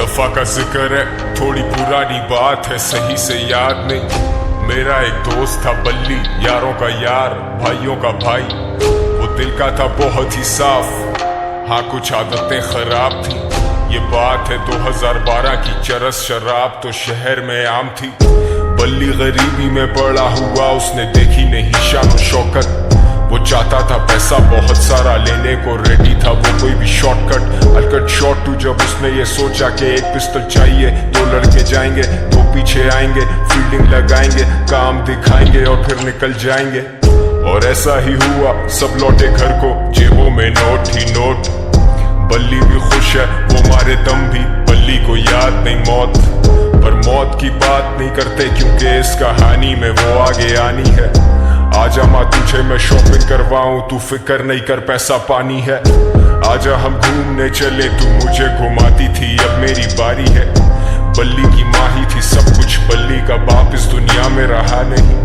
दफा का जिक्र है, थोड़ी पुरानी बात है, सही से याद नहीं। मेरा एक दोस्त था बल्ली, यारों का यार, भाइयों का भाई। वो दिल का था बहुत ही साफ, हाँ कुछ आदतें खराब थी। ये बात है 2012 की, चरस शराब तो शहर में आम थी। बल्ली गरीबी में बड़ा हुआ, उसने देखी नहीं शान शौकत। वो चाहता था पैसा बहुत सारा, लेने को रेडी था वो कोई भी शॉर्टकट। अलकट शॉट टू जब उसने ये सोचा कि एक पिस्टल चाहिए, दो लड़के जाएंगे, दो पीछे आएंगे, फील्डिंग लगाएंगे, काम दिखाएंगे और फिर निकल जाएंगे। और ऐसा ही हुआ, सब लौटे घर को, जेबों में नोट ही नोट। बल्ली भी खुश है, वो मारे दम भी, बल्ली को याद नहीं मौत। पर मौत की बात नहीं करते क्योंकि इस कहानी में वो आगे आनी है। आजा माँ तुझे मैं शॉपिंग करवाऊं, तू फिक्र नहीं कर पैसा पानी है। आजा हम घूमने चले, तू मुझे घुमाती थी, अब मेरी बारी है। बल्ली की माँ ही थी सब कुछ, बल्ली का बाप इस दुनिया में रहा नहीं।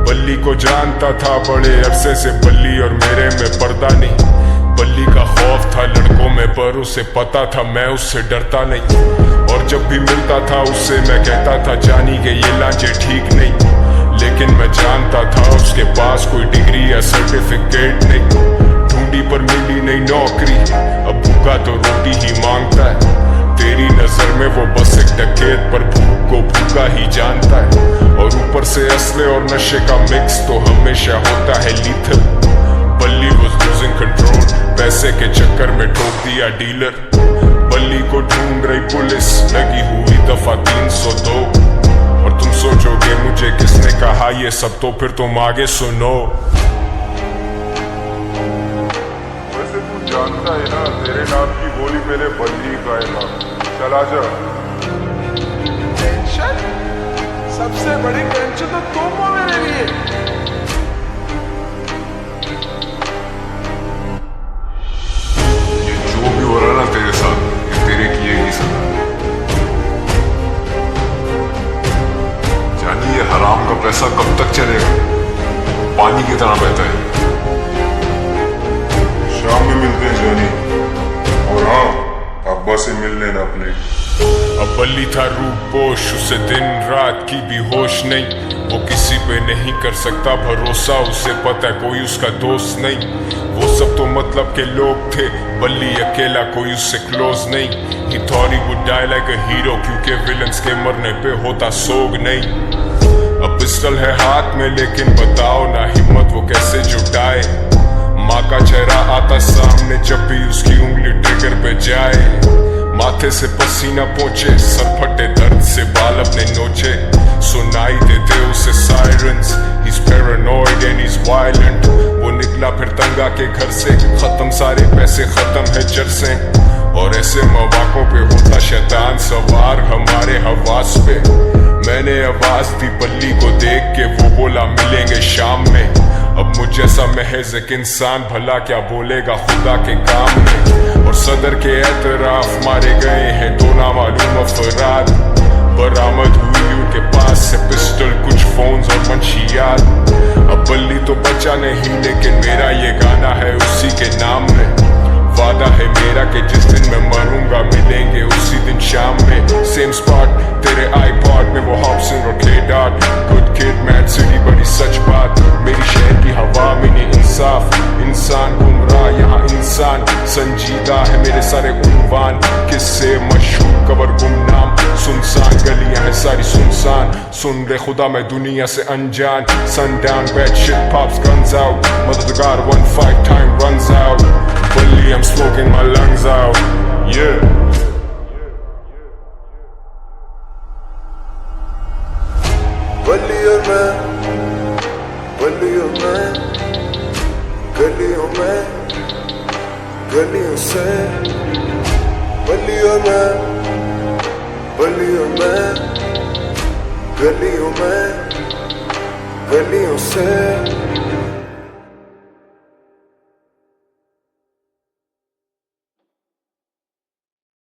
बल्ली को जानता था बड़े अरसे से, बल्ली और मेरे में पर्दा नहीं। बल्ली का खौफ था लड़कों में, पर उसे पता था मैं उससे डरता नहीं। और जब भी मिलता था उससे मैं कहता था जानी के ये लांचे ठीक नहीं। लेकिन मैं जानता था उसके पास कोई डिग्री या सर्टिफिकेट नहीं। ढूंढी पर मिली नहीं नौकरी, अब भूखा तो रोटी ही मांगता है। तेरी नजर में वो बस एक डकैत, पर भूख को भूखा ही जानता है। और ऊपर से असले और नशे का मिक्स तो हमेशा होता है लीथल। बल्ली was losing control, पैसे के चक्कर में ठोक दिया डीलर। बल्ली को ढूंढ रही पुलिस, लगी हुई दफा 302। और तुम सोचोगे मुझे किसने कहा ये सब, तो फिर तुम आगे सुनो। वैसे तू जानता है ना, तेरे नाम की बोली मेरे बल्ली गाएगा। चला जा। टेंशन? सबसे बड़ी टेंशन तो तुम हो मेरे लिए। ये जो भी हो रहा ना तेरे साथ, ये तेरे किए ही सब। जानी ये हराम का पैसा कब तक चलेगा, पानी की तरह बहता है। शाम में मिलते हैं जानी, और हाँ अब्बा से मिल लेना अपने। अब बल्ली था रूपोश, उसे दिन रात की भी होश नहीं। वो किसी पे नहीं कर सकता भरोसा, उसे पता कोई उसका दोस्त नहीं। वो सब तो मतलब के लोग थे, बल्ली अकेला कोई उससे क्लोज नहीं। He thought he would die like a hero, क्योंकि विलन्स के मरने पे होता सोग नहीं। अब पिस्टल है हाथ में, लेकिन बताओ ना हिम्मत वो कैसे जुटाए। माँ का चेहरा आता सामने जब भी उसकी उंगली ट्रिगर पे जाए। माथे से पसीना पहुंचे, सर फटे दर्द से बाल अपने नोचे। सुनाई देते उसे sirens, he's paranoid and he's violent। वो निकला फिर तंगा के घर से, खत्म सारे पैसे, खत्म है जड़ से। और ऐसे मौकों पे होता शैतान सवार हमारे हवास पे। मैंने आवाज दी बल्ली को देख के, वो बोला मिलेंगे शाम में। अब मुझ जैसा महज एक इंसान भला क्या बोलेगा खुदा के काम में। और सदर के एतराफ मारे गए हैं दो नामालूम अफराद। बरामद हुई उनके पास से पिस्टल, कुछ फोन्स और मंशियात। अब बल्ली तो बचा नहीं, लेकिन मेरा ये गाना है उसी के नाम में। वादा है मेरा कि जिस दिन मैं मरूंगा मिलेंगे उसी दिन शाम में। सेम स्पॉट तेरे आईपॉड में, वो हॉब्सन और clay dot. Good kid mad city बड़ी सच बात, मेरी शहर की हवा में नहीं इंसाफ। इंसान गुमराह यहाँ इंसान संजीदा है, मेरे सारे उन्वान किससे मशहूर कबर गुमनाम। सुनसान गलियां हैं सारी सुनसान, सुन ले खुदा मैं दुनिया से अनजान। Sundown bad shit pops guns out, मददगार 1-5 time runs out। Bully I'm smoking my lungs out, yeah। बल्ली और मैं, बल्ली और मैं, गलियों में, गलियों से। बल्ली और मैं, बल्ली और मैं, गलियों में, गलियों से।